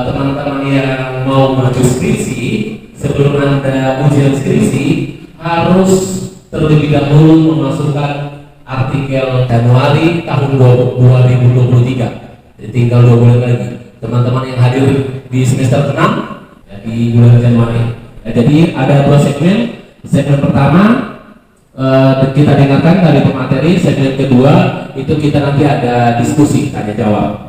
teman-teman yang mau maju skripsi, sebelum Anda ujian skripsi harus terlebih dahulu memasukkan artikel Januari tahun 2023. Jadi tinggal 2 bulan lagi. Teman-teman yang hadir di semester 6 ya, di bulan Januari. Ya, jadi ada 2 segmen. Segmen pertama kita dengarkan dari pemateri. Segmen kedua itu kita nanti ada diskusi tanya jawab.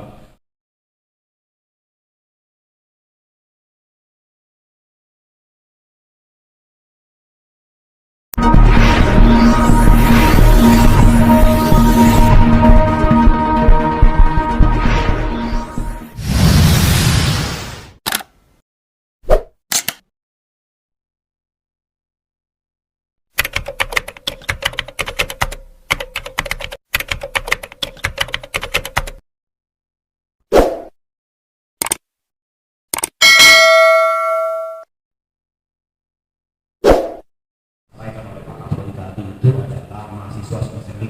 Itu adalah mahasiswa semester 5.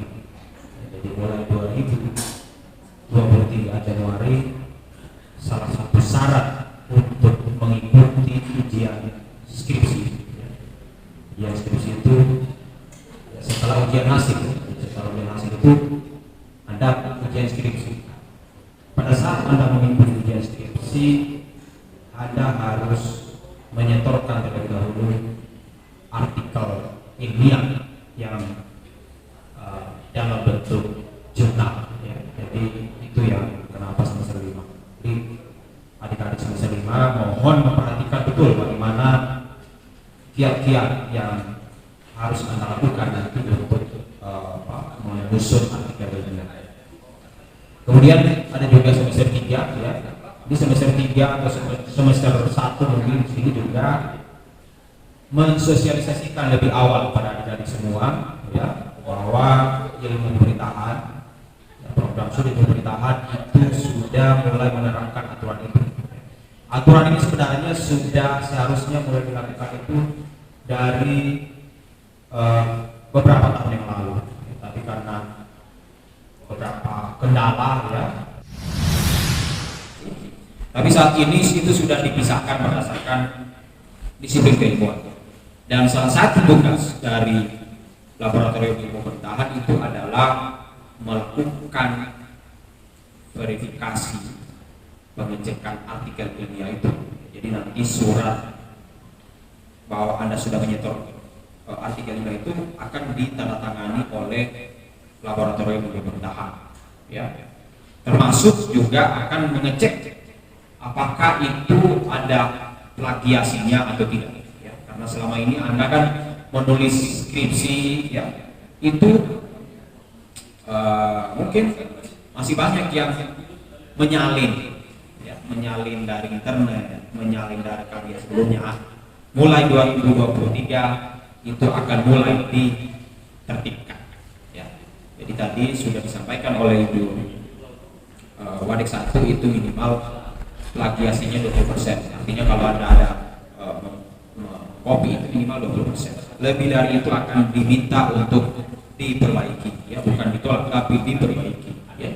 Jadi mulai 2023 Januari, salah satu syarat untuk mengikuti ujian skripsi, ujian skripsi itu setelah ujian hasil itu Anda ujian skripsi. Pada saat Anda mengikuti ujian skripsi, Anda harus menyetorkan terlebih dahulu artikel ilmiah yang dalam bentuk jurnal ya. Jadi itu yang kenapa semester 5. Jadi adik-adik semester 5 mohon memperhatikan betul bagaimana kiat-kiat yang harus Anda lakukan nanti untuk menyusun artikel ilmiah. Kemudian ada juga semester 3 ya. Di semester 3 atau semester 1 mungkin di sini juga mensosialisasikan lebih awal pada adik-adik semua ya, bahwa ilmu pemerintahan ya, program studi pemerintahan itu sudah mulai menerapkan aturan itu. Aturan ini sebenarnya sudah seharusnya mulai dilakukan itu dari beberapa tahun yang lalu ya, tapi karena beberapa kendala ya, tapi saat ini itu sudah dipisahkan berdasarkan disiplin keilmuan. Dan salah satu tugas dari laboratorium ilmu pemerintahan itu adalah melakukan verifikasi pengecekan artikel ilmiah itu. Jadi nanti surat bahwa Anda sudah menyetor artikel ilmiah itu akan ditandatangani oleh laboratorium ilmu pemerintahan ya. Termasuk juga akan mengecek apakah itu ada plagiasinya atau tidak. Karena selama ini Anda kan menulis skripsi ya, itu mungkin masih banyak yang menyalin ya, menyalin dari internet, menyalin dari karya sebelumnya. Mulai 2023 itu akan mulai ditertibkan ya. Jadi tadi sudah disampaikan oleh Ibu Wadik 1 itu minimal plagiasinya 20%. Artinya kalau Anda ada kopi itu minimal 20%. Lebih dari itu akan diminta untuk diperbaiki ya, bukan ditolak tapi diperbaiki ya.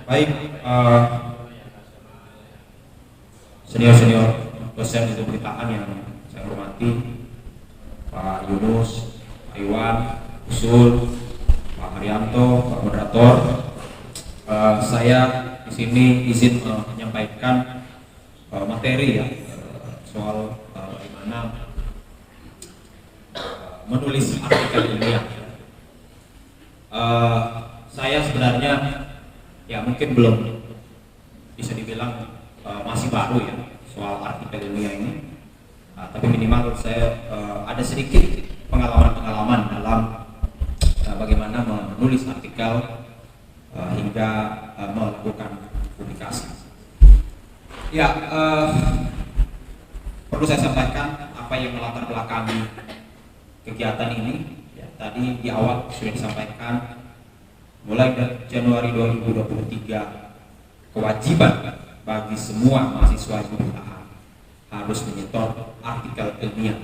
Baik, senior-senior dosen itu pemerintahan yang saya hormati, Pak Yunus, Pak Iwan, Usul, Pak Haryanto, Pak Moderator, saya di sini izin menyampaikan materi ya, soal bagaimana menulis artikel ilmiah. Saya sebenarnya ya mungkin belum bisa dibilang masih baru ya soal artikel ilmiah ini, tapi minimal saya ada sedikit pengalaman dalam bagaimana menulis artikel hingga melakukan publikasi. Ya, perlu saya sampaikan apa yang melatar belakangi kegiatan ini ya, tadi di awal sudah disampaikan mulai dari Januari 2023 kewajiban bagi semua mahasiswa pemerintahan harus menyetor artikel ilmiah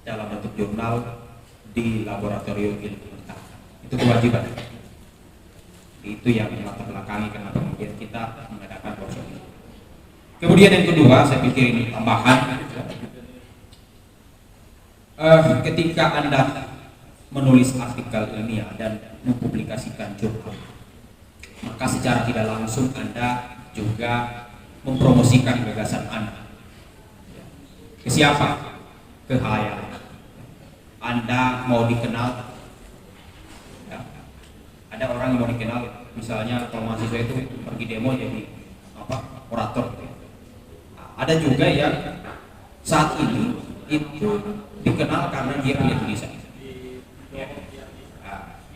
dalam bentuk jurnal di laboratorium ilmu pemerintahan. Itu kewajiban. Itu yang melatar belakangi kenapa kemudian kita mengadakan workshop ini. Kemudian yang kedua, saya pikir ini tambahan. Ketika Anda menulis artikel ilmiah dan mempublikasikan jurnal, maka secara tidak langsung Anda juga mempromosikan gagasan Anda. Ke siapa? Ke khalayak. Anda mau dikenal, ya, ada orang yang mau dikenal, misalnya kalau mahasiswa itu pergi demo jadi orator. Ada juga yang saat ini itu dikenal karena dia punya tulisan.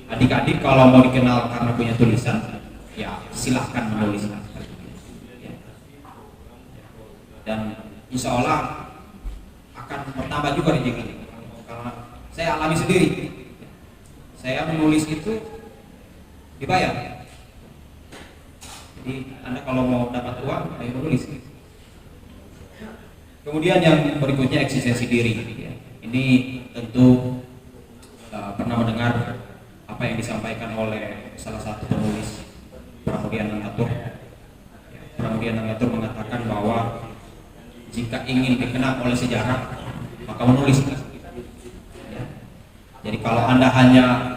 Adik-adik kalau mau dikenal karena punya tulisan, ya silahkan menulis. Dan insya Allah akan bertambah juga rezeki. Karena saya alami sendiri, saya menulis itu dibayar. Jadi Anda kalau mau dapat uang, ayo menulis. Kemudian yang berikutnya eksistensi diri. Ini tentu pernah mendengar apa yang disampaikan oleh salah satu penulis, Pramudian Nangatur. Pramudian Nangatur mengatakan bahwa jika ingin dikenal oleh sejarah, maka menulis. Jadi kalau Anda hanya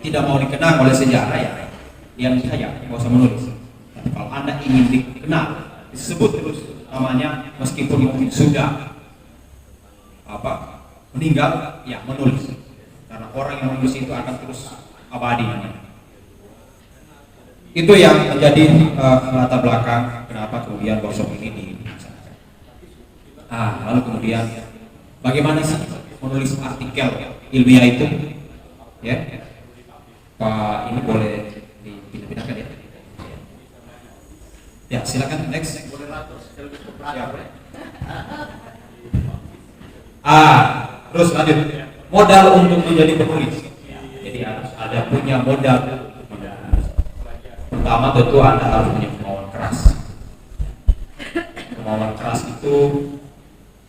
tidak mau dikenal oleh sejarah, ya diam saja, nggak usah menulis. Tapi kalau Anda ingin dikenal, disebut terus namanya, meskipun mungkin sudah meninggal, ya menulis. Karena orang yang menulis itu akan terus abadi. Itu yang menjadi latar belakang kenapa kemudian workshop ini dilaksanakan. Lalu kemudian bagaimana sih menulis artikel ilmiah itu? Ya, Pak, ini boleh dipindah-pindahkan ya? Ya, silakan next. Terus lanjut. Modal untuk menjadi penulis. Jadi harus ada punya modal. Pertama tentu Anda harus punya kemauan keras. Kemauan keras itu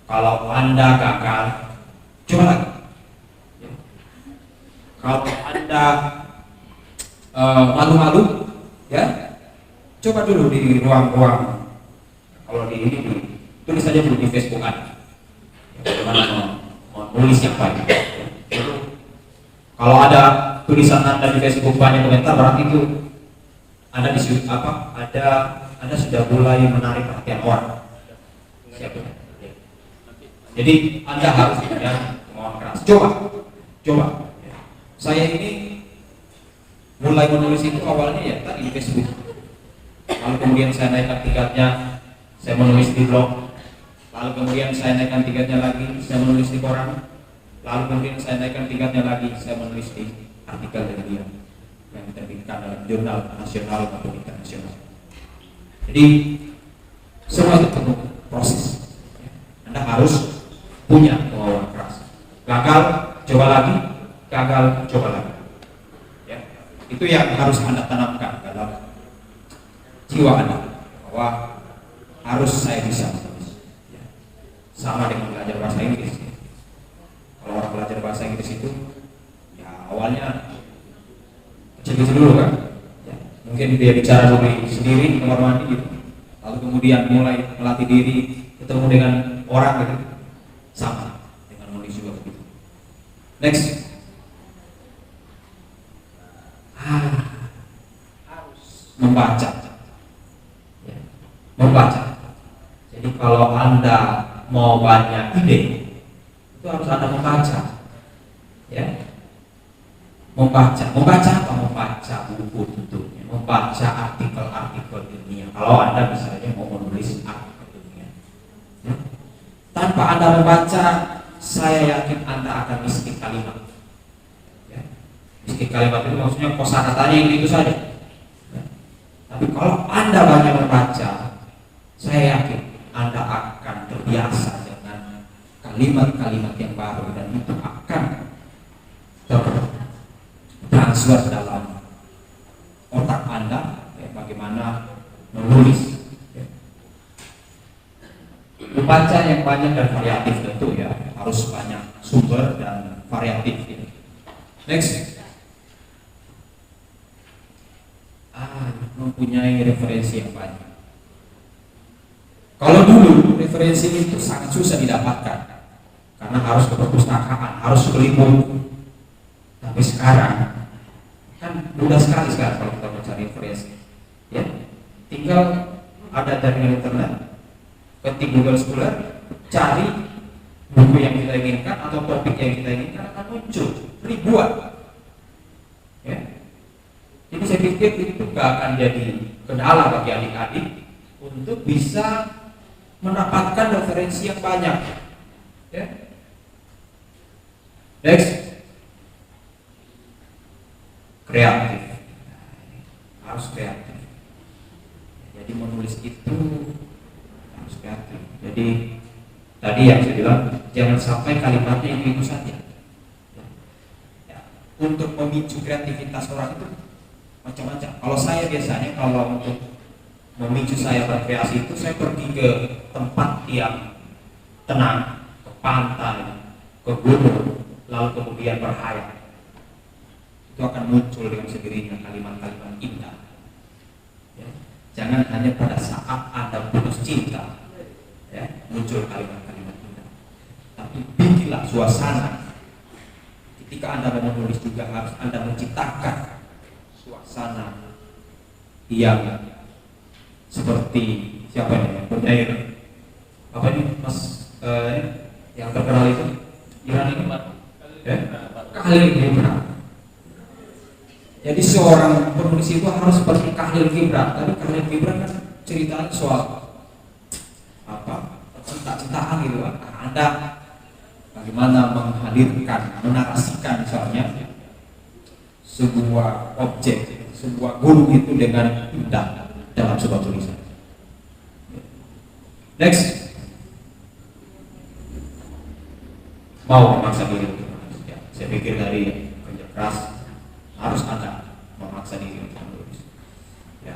kalau Anda gagal, coba lagi. Kalau Anda malu-malu, ya coba dulu di ruang-ruang. Kalau di ini tulis saja dulu di Facebook Anda. Bagaimana menulis yang baik. Kalau ada tulisan Anda di Facebook banyak komentar, berarti itu Anda Anda sudah mulai menarik perhatian orang. Siap. Jadi Anda harus punya kemauan keras. Coba. Saya ini mulai menulis itu awalnya ya tadi di Facebook. Lalu kemudian saya naikkan tingkatnya, saya menulis di blog. Lalu kemudian saya naikkan tingkatnya lagi, saya menulis di koran. Lalu kemudian saya naikkan tingkatnya lagi, saya menulis di artikel dari dia yang diterbitkan dalam jurnal nasional maupun internasional. Jadi semua itu perlu proses. Anda harus punya kemauan keras. Gagal, coba lagi. Gagal, coba lagi. Ya, itu yang harus Anda tanamkan dalam jiwa Anda, bahwa harus saya bisa menulis. Ya. Sama dengan belajar bahasa Inggris. Kalau orang belajar bahasa Inggris itu, ya awalnya kecil-kecil dulu kan. Ya. Mungkin dia bicara dulu sendiri di kamar mandi gitu. Lalu kemudian mulai melatih diri, ketemu dengan orang gitu. Sama dengan menulis juga begitu. Next. Harus membaca. Ya. Membaca. Jadi kalau Anda mau banyak ide, itu harus Anda membaca. Ya. Membaca apa? Membaca buku tentunya, membaca artikel-artikel ilmiah. Kalau Anda misalnya mau menulis artikel ilmiah, ya. Tanpa Anda membaca, saya yakin Anda akan miskin kalimat. Ya. Miskin kalimat itu maksudnya kosakatanya yang itu saja. Ya. Tapi kalau Anda banyak membaca, saya yakin Anda akan terbiasa dengan kalimat-kalimat yang baru, dan itu akan transfer dalam otak Anda, ya, bagaimana menulis. Ya. Membaca yang banyak dan variatif tentu ya, harus banyak sumber dan variatif. Ya. Next. mempunyai referensi yang banyak. Kalau dulu referensi itu sangat susah didapatkan karena harus ke perpustakaan, harus beli buku. Tapi sekarang kan mudah sekali sekarang kalau kita mencari referensi, ya tinggal ada jaringan internet, ketik Google Scholar, cari buku yang kita inginkan atau topik yang kita inginkan akan muncul ribuan. Ya. Jadi saya pikir itu gak akan jadi kendala bagi adik-adik untuk bisa mendapatkan referensi yang banyak. Ya. Next, kreatif, harus kreatif. Jadi menulis itu harus kreatif. Jadi tadi yang saya bilang, jangan sampai kalimatnya itu saja. Ya. Untuk memicu kreativitas orang itu macam-macam. Kalau saya biasanya kalau untuk memicu saya berkreasi itu saya pergi ke tempat yang tenang, ke pantai, ke gunung, lalu kemudian berhayal. Itu akan muncul dengan sendirinya kalimat-kalimat indah. Ya. Jangan hanya pada saat Anda putus cinta, ya, muncul kalimat-kalimat indah. Tapi bikinlah suasana. Ketika Anda menulis juga harus Anda menciptakan suasana yang seperti siapa ini? Penyair apa ini Mas yang terkenal itu Iran ini Khalil Gibran. Jadi seorang penulis itu harus seperti Khalil Gibran. Tapi Khalil Gibran kan ceritanya soal apa? Cinta-cintaan gitu kan. Anda bagaimana menghadirkan, menarasikan misalnya sebuah objek, sebuah gunung itu dengan indah dalam sebuah tulisan. Next, mau memaksa diri. Ya, saya pikir dari kerja keras harus ada memaksa diri untuk menulis. Ya,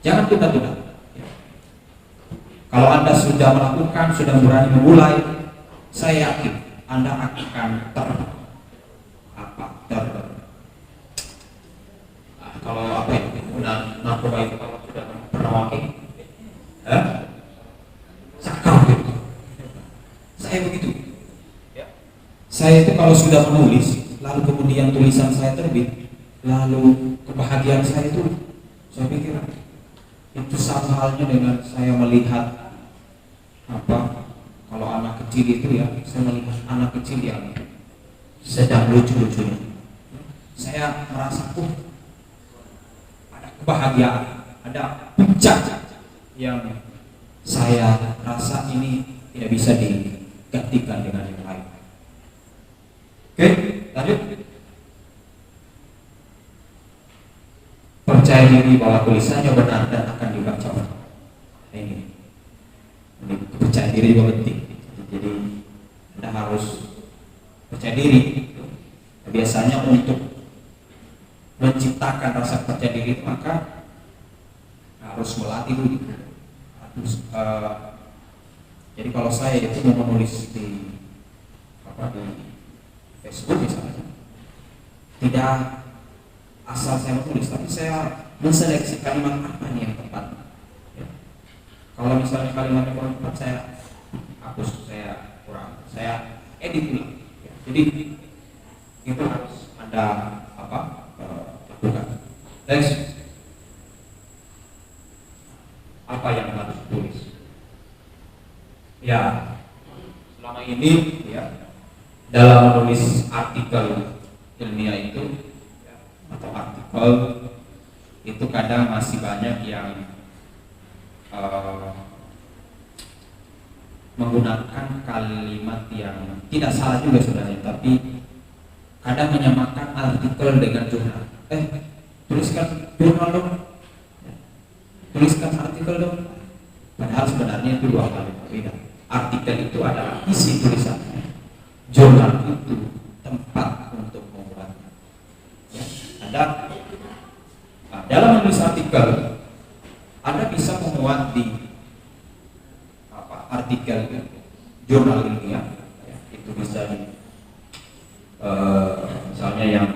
jangan tunda-tunda. Ya. Kalau Anda sudah melakukan, sudah berani memulai, saya yakin Anda akan kalau apa itu narkoba itu kalau sudah pernah walking, sakau gitu. Saya begitu. Ya. Saya itu kalau sudah menulis, lalu kemudian tulisan saya terbit, lalu kebahagiaan saya itu, saya pikir itu sama halnya dengan saya melihat apa? Kalau anak kecil itu ya, saya melihat anak kecil yang sedang lucu-lucunya. Saya merasa kebahagiaan, ada puncak yang saya rasa ini tidak bisa digantikan dengan yang lain. Oke, lanjut. Percaya diri bahwa tulisannya benar dan akan dibaca orang. Ini percaya diri juga penting. Jadi Anda harus percaya diri. Biasanya untuk menciptakan rasa percaya diri maka harus melatih dulu. Jadi kalau saya itu mau menulis di Facebook misalnya, tidak asal saya menulis, tapi saya menseleksi kalimat apa nih yang tepat. Ya. Kalau misalnya kalimatnya kurang tepat, saya hapus, saya edit ulang. Ya. Jadi itu harus Anda lakukan. Next, apa yang harus ditulis? Ya, selama ini ya dalam menulis artikel ilmiah itu atau artikel itu kadang masih banyak yang menggunakan kalimat yang tidak salah juga sebenarnya, tapi kadang menyamakan artikel dengan jurnal. Tuliskan jurnal dong, tuliskan artikel dong. Padahal sebenarnya itu dua kali berbeda. Artikel itu adalah isi tulisannya, jurnal itu tempat untuk membuatnya. Ya, dalam menulis artikel, Anda bisa memuat di artikel jurnal ilmiah. Ya, itu bisa di misalnya yang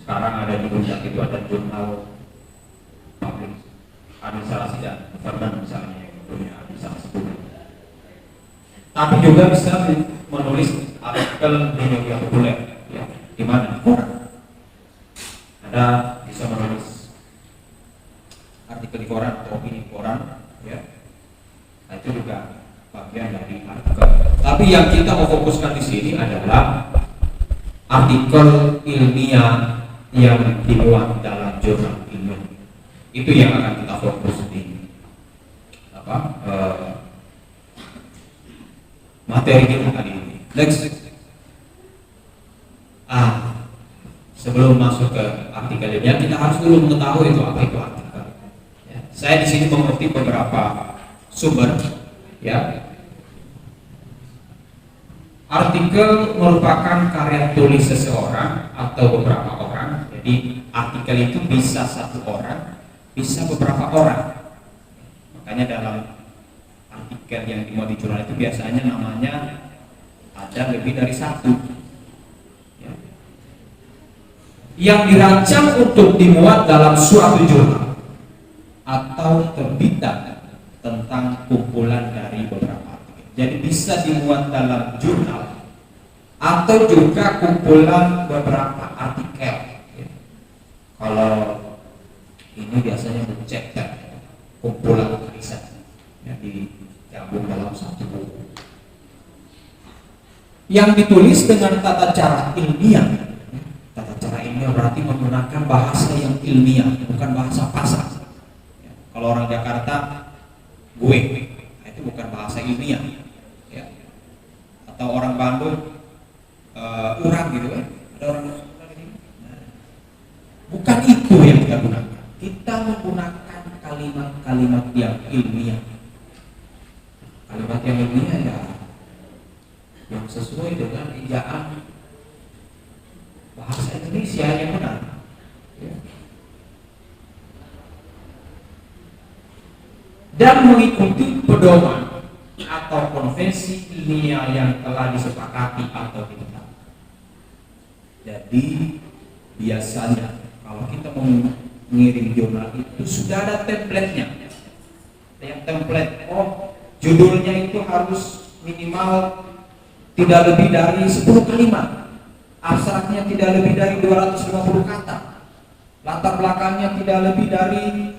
sekarang ada di puncak itu ada jurnal public administrasi dan governance misalnya yang punya administrasi publik. Tapi juga bisa menulis artikel di media populer, ya, di mana koran. Anda bisa menulis artikel di koran atau opini di koran, ya. Nah, itu juga bagian dari artikel. Tapi yang kita mau fokuskan di sini adalah artikel ilmiah yang dimuat dalam jurnal ilmiah. Itu yang akan kita fokus di materi kita kali ini. Next. Sebelum masuk ke artikel ilmiah, kita harus dulu mengetahui itu apa itu artikel. Ya. Saya di sini mengutip beberapa sumber. Ya. Artikel merupakan karya tulis seseorang atau beberapa orang. Jadi artikel itu bisa satu orang, bisa beberapa orang. Makanya dalam artikel yang dimuat di jurnal itu biasanya namanya ada lebih dari satu, ya. Yang dirancang untuk dimuat dalam suatu jurnal atau terbitan tentang kumpulan dari beberapa artikel. Jadi bisa dimuat dalam jurnal atau juga kumpulan beberapa artikel, ya. Kalau ini biasanya mencek kumpulan riset yang digabung dalam satu buku yang ditulis dengan tata cara ilmiah. Tata cara ilmiah berarti menggunakan bahasa yang ilmiah, bukan bahasa pasar. Kalau orang Jakarta gue, nah itu bukan bahasa ilmiah, ya. Atau orang Bandung urang gitu kan, ada orang bukan itu yang kita gunakan. Kita menggunakan kalimat-kalimat yang ilmiah. Kalimat yang ilmiah ya yang sesuai dengan ejaan bahasa Indonesia yang benar, ya. Dan mengikuti pedoman atau konvensi ilmiah yang telah disepakati atau ditetapkan. Jadi biasanya kalau kita mau mengirim jurnal itu sudah ada template-nya. Yang template, judulnya itu harus minimal tidak lebih dari 10 kalimat, abstraknya tidak lebih dari 250 kata, latar belakangnya tidak lebih dari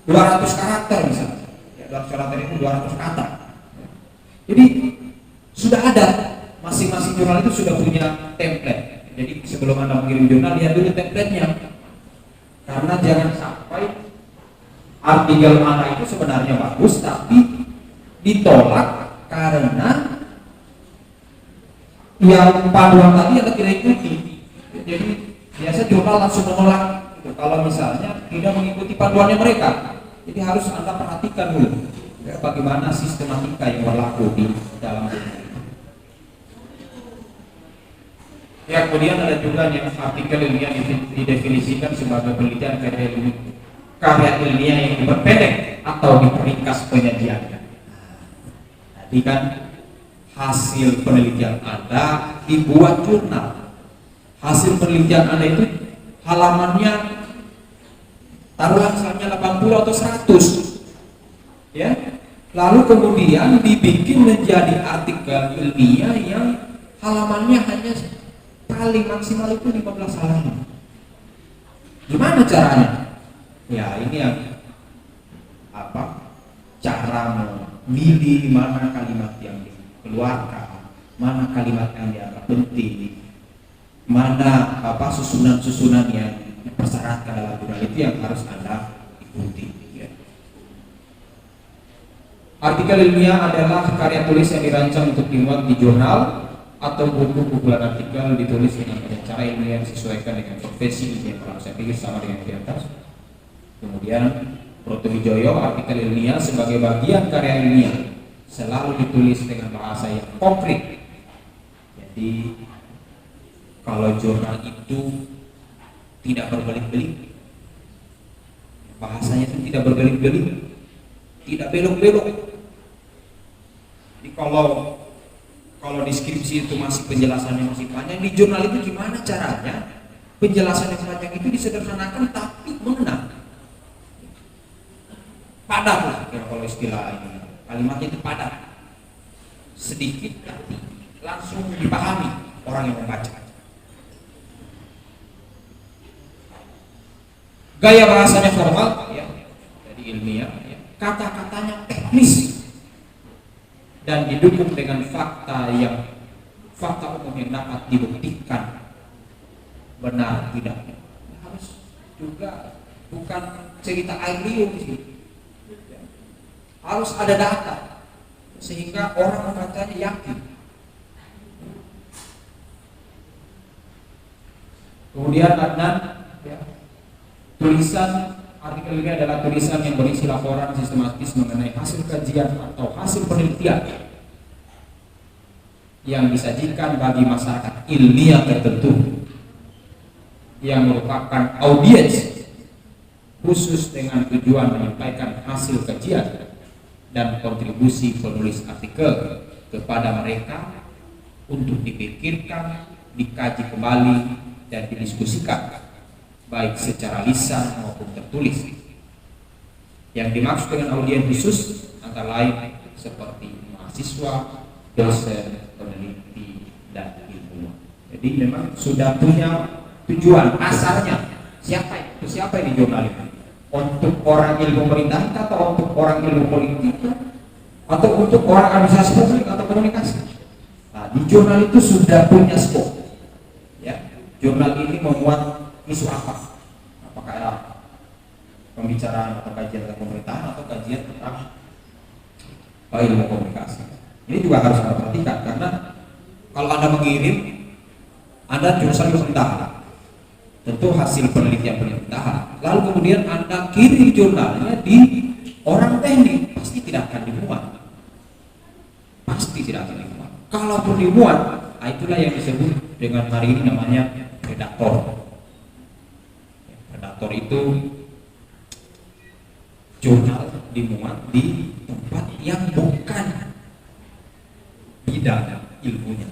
200 karakter misalnya, ya, 200 karakter itu 200 kata. Jadi sudah ada, masing-masing jurnal itu sudah punya template. Jadi sebelum Anda mengirim jurnal, lihat dulu template-nya, karena jangan sampai artikel Anda itu sebenarnya bagus tapi ditolak karena yang panduan tadi Anda tidak ikuti. Jadi biasa jurnal langsung menolak gitu, kalau misalnya tidak mengikuti panduannya mereka. Jadi harus Anda perhatikan dulu, ya, bagaimana sistematika yang berlaku di dalam jurnal itu. Ya, kemudian ada juga yang artikel ilmiah didefinisikan sebagai penelitian karya ilmiah yang diperpendek atau diperingkas penyajiannya. Tadi kan hasil penelitian Anda dibuat jurnal. Hasil penelitian Anda itu halamannya taruhlah misalnya 80 atau 100, ya. Lalu kemudian dibikin menjadi artikel ilmiah yang halamannya hanya paling maksimal itu 15 halaman. Gimana caranya? Ya, ini yang cara memilih mana kalimat yang dikeluarkan, mana kalimat yang dianggap penting, mana susunan-susunan yang dipersyaratkan dalam jurnal itu yang harus Anda ikuti, ya. Artikel ilmiah adalah karya tulis yang dirancang untuk dimuat di jurnal atau buku kumpulan artikel ditulis dengan cara ilmiah yang disesuaikan dengan konvensi ilmiah. Kalau saya pikir sama dengan di atas. Kemudian Proto Wijoyo, artikel ilmiah sebagai bagian karya ilmiah selalu ditulis dengan bahasa yang konkret. Jadi kalau jurnal itu tidak berbelit-belit, bahasanya itu tidak berbelit-belit, tidak belok-belok. Jadi kalau deskripsi itu masih penjelasannya masih panjang, di jurnal itu gimana caranya penjelasan yang panjang itu disederhanakan tapi mengena. Padat lah kalau istilah ini. Kalimatnya itu padat. Sedikit tapi langsung dipahami orang yang membaca. Gaya bahasanya formal, ya, jadi ilmiah, ya. Kata-katanya teknis dan didukung dengan fakta umum yang dapat dibuktikan benar tidaknya. Harus juga bukan cerita air liur di sini. Harus ada data sehingga orang membacanya yakin. Kemudian Adnan, ya, tulisan artikel ini adalah tulisan yang berisi laporan sistematis mengenai hasil kajian atau hasil penelitian yang disajikan bagi masyarakat ilmiah tertentu yang merupakan audiens khusus dengan tujuan menyampaikan hasil kajian dan kontribusi penulis artikel kepada mereka untuk dipikirkan, dikaji kembali dan didiskusikan baik secara lisan maupun tertulis. Yang dimaksud dengan audiens khusus antara lain seperti mahasiswa, dosen, peneliti, dan ilmuwan. Jadi memang sudah punya tujuan asarnya. Siapa ini jurnal ini? Untuk orang ilmu pemerintahan atau untuk orang ilmu politik atau untuk orang administrasi publik atau komunikasi? Nah, di jurnal itu sudah punya skop. Ya, jurnal ini memuat isu apa? Apakah pembicaraan atau kajian tentang pemerintahan atau kajian tentang ilmu komunikasi? Ini juga harus Anda perhatikan karena kalau Anda mengirim, Anda jurusan pemerintahan, tentu hasil penelitian pemerintahan, lalu kemudian Anda kirim jurnalnya di orang teknik, pasti tidak akan dimuat. Pasti tidak akan dimuat. Kalaupun dimuat, itulah yang disebut dengan hari ini namanya redaktor. Redaktor itu jurnal dimuat di tempat yang bukan bidang ilmunya.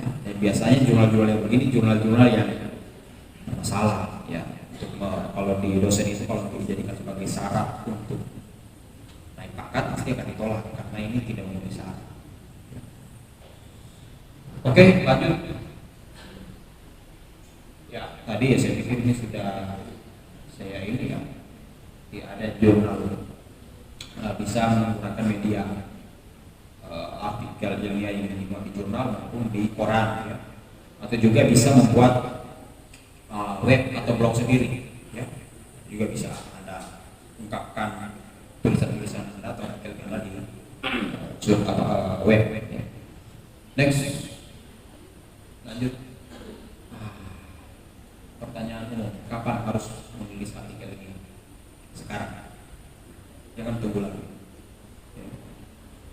Ya, dan biasanya jurnal-jurnal yang begini jurnal-jurnal yang masalah, ya. Untuk kalau di dosen itu kalau dijadikan sebagai syarat untuk naik pangkat pasti akan ditolak karena ini tidak memenuhi syarat. Oke, lanjut. Ya, tadi ya saya pikir ini sudah saya ini ya. Ada jurnal bisa menggunakan media artikel ilmiah yang dimuat di jurnal maupun di koran, ya. Atau juga bisa membuat web atau blog sendiri, ya. Juga bisa Anda ungkapkan tulisan-tulisan Anda atau artikel Anda di web, ya. Next, lanjut. Pertanyaan umum, kapan harus menulis artikel ini? Sekarang, jangan tunggu lagi.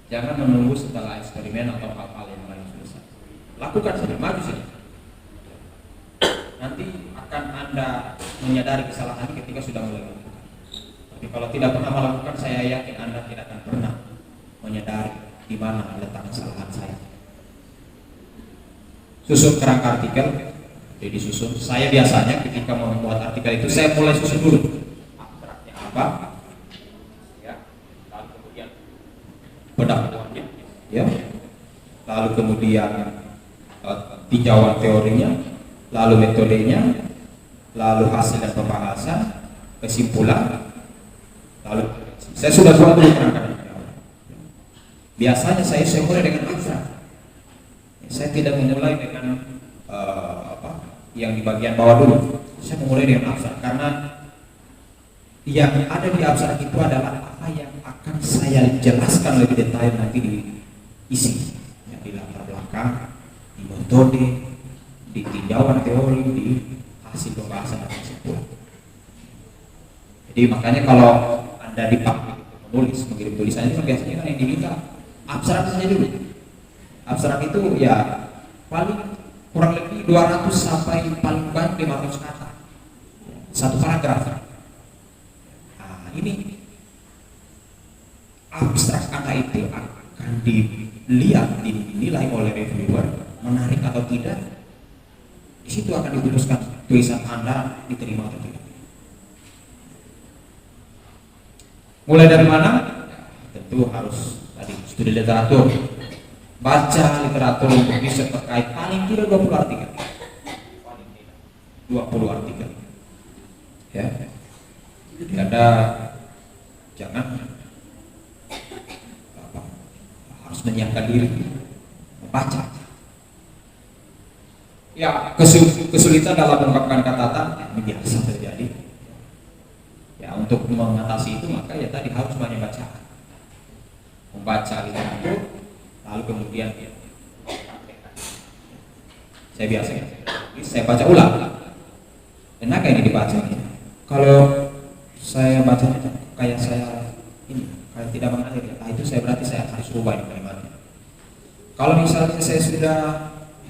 Jangan menunggu setelah eksperimen atau hal-hal yang lain selesai. Lakukan saja, maju saja. Nanti akan Anda menyadari kesalahan ketika sudah mulai melakukan. Tapi kalau tidak pernah melakukan, saya yakin Anda tidak akan pernah menyadari di mana letak kesalahan saya. Susun kerangka artikel, jadi susun. Saya biasanya ketika membuat artikel itu saya mulai susun dulu. Abstraknya apa? Pendapatnya, ya, lalu kemudian tinjauan teorinya, lalu metodenya, lalu hasil dan pembahasan, kesimpulan, lalu saya sudah buat dulu kerangka. Biasanya saya mulai dengan abstrak. Saya tidak memulai dengan yang di bagian bawah dulu. Saya memulai dengan abstrak karena yang ada di abstrak itu adalah apa yang akan saya jelaskan lebih detail nanti di isi, ya, di latar belakang, di metode, di tinjauan teori, di hasil pembahasan dan kesimpulan. Jadi makanya kalau Anda dipakai menulis, mengirim tulisan itu biasanya kan yang diminta abstrak saja dulu. Abstrak itu ya paling kurang lebih 200 sampai paling banyak 500 kata, satu paragraf. Ini abstrak Anda itu akan dilihat, dinilai oleh reviewer menarik atau tidak, Di situ akan diputuskan tulisan Anda diterima atau tidak. Mulai dari mana? Tentu harus tadi studi literatur, baca literatur untuk riset terkait paling tidak 20 artikel. 20 artikel. Ya. Jadi Anda jangan harus menyiapkan diri membaca. Ya, kesulitan dalam mengungkapkan kata-kata ini biasa terjadi. Ya, untuk mengatasi itu maka ya tadi harus banyak baca. Membaca literatur, lalu kemudian ya, saya baca ulang. Enak ini dibaca. Kalau saya baca kayak saya ini kayak tidak mengalir, itu saya berarti saya harus ubah ini kalimatnya. Kalau misalnya saya sudah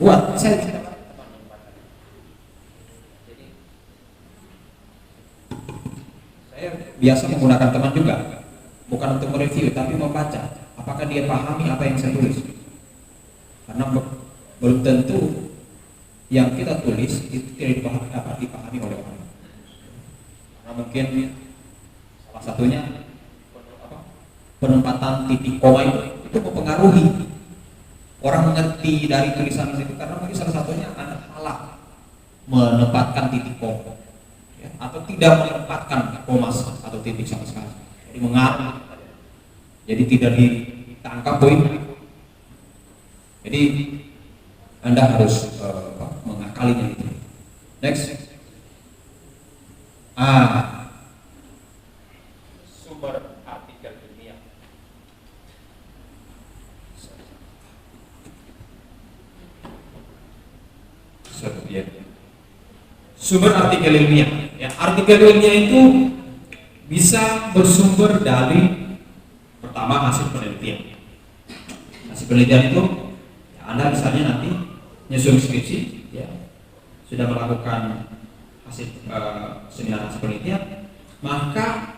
buat, saya tidak. Saya biasa menggunakan teman juga, bukan untuk mereview, tapi membaca. Apakah dia pahami apa yang saya tulis? Karena belum tentu yang kita tulis itu tidak dipahami oleh orang. Karena mungkin salah satunya penempatan titik koma itu mempengaruhi orang mengerti dari tulisan itu, karena mungkin salah satunya Anda salah menempatkan titik koma, ya, atau tidak menempatkan koma atau titik sama sekali, jadi mengarah, jadi tidak ditangkap poin. Jadi Anda harus mengakalinya itu. Next, sumber artikel ilmiah. Sumber artikel ilmiah. Ya, artikel ilmiah itu bisa bersumber dari pertama hasil penelitian. Hasil penelitian itu ya, Anda misalnya nanti nyusun skripsi, ya, sudah melakukan hasil seminar hasil penelitian, maka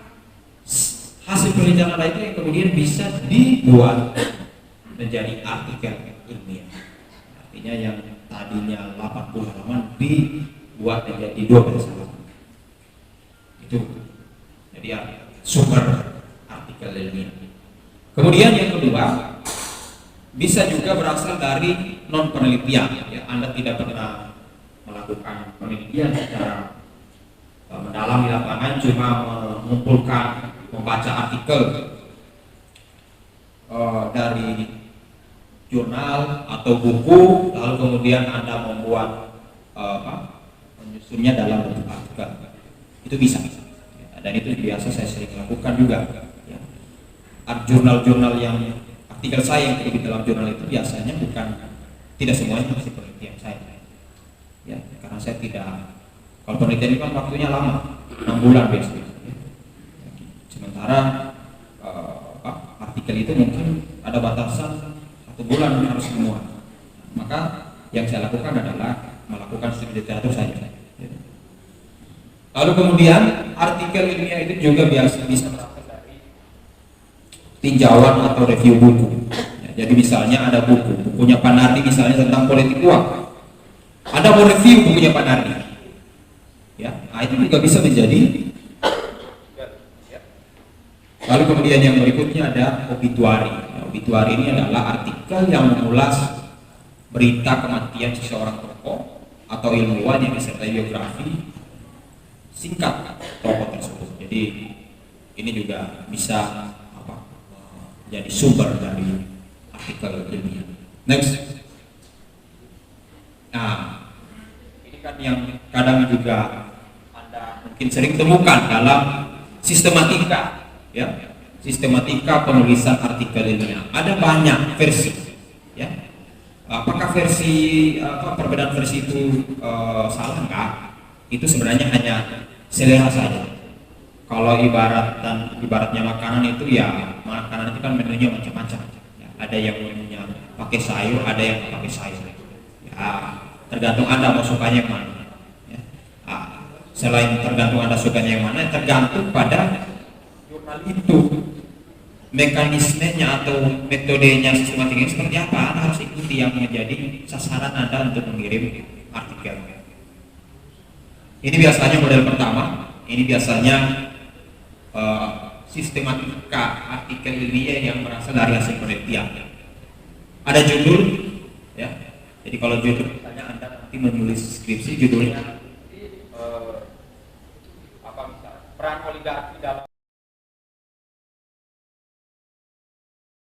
hasil penelitian Anda itu yang kemudian bisa dibuat menjadi artikel ilmiah. Artinya yang tadinya 80 halaman dibuat menjadi 12 halaman. Itu jadi ya, sumber artikel ilmiah. Kemudian yang kedua, bisa juga berasal dari non penelitian. Ya, Anda tidak pernah melakukan penelitian secara mendalam di lapangan, cuma mengumpulkan, membaca artikel dari jurnal atau buku, lalu kemudian Anda membuat menyusunnya dalam bentuk artikel. Itu bisa. Dan itu biasa saya sering lakukan juga. Ya. Jurnal-jurnal yang artikel saya yang terbit dalam jurnal itu biasanya tidak semuanya hasil penelitian saya. Ya, karena saya tidak, kalau penelitian itu kan waktunya lama, 6 bulan biasanya. Ya. Sementara artikel itu mungkin ada batasan 1 bulan harus semua. Maka yang saya lakukan adalah melakukan studi literatur saja. Ya. Lalu kemudian artikel ilmiah itu juga biasa bisa berasal dari tinjauan atau review buku. Ya, jadi misalnya ada bukunya Pak Nardi misalnya tentang politik uang. Ada mau review bukunya Pak Nardi. Ya, itu juga bisa menjadi. Lalu kemudian yang berikutnya ada obituari. Ya, obituari ini adalah artikel yang mengulas berita kematian seseorang tokoh atau ilmuwan yang disertai biografi singkat tokoh tersebut. Jadi ini juga bisa jadi sumber dari artikel ilmiah. Next. Nah, ini kan yang kadang juga Anda mungkin sering temukan dalam sistematika, ya, sistematika penulisan artikel ilmiah. Ada banyak versi, ya. Apakah versi perbedaan versi itu salah? Enggak. Itu sebenarnya hanya selera saja. Kalau ibaratnya makanan itu ya, makanan itu kan menunya macam-macam. Ya, ada yang menunya pakai sayur, ada yang pakai sayur. Ya, tergantung Anda mau sukanya yang mana. Ya. Selain tergantung Anda sukanya yang mana, tergantung pada jurnal itu. Mekanismenya atau metodenya sistematiknya seperti apa, Anda harus ikuti yang menjadi sasaran Anda untuk mengirim artikel. Ini biasanya model pertama, ini biasanya sistematika artikel ilmiah yang berasal dari hasil penelitian. Ada judul, ya. Jadi kalau judul, misalnya Anda nanti menulis skripsi, judulnya apa misalnya peran oligarki dalam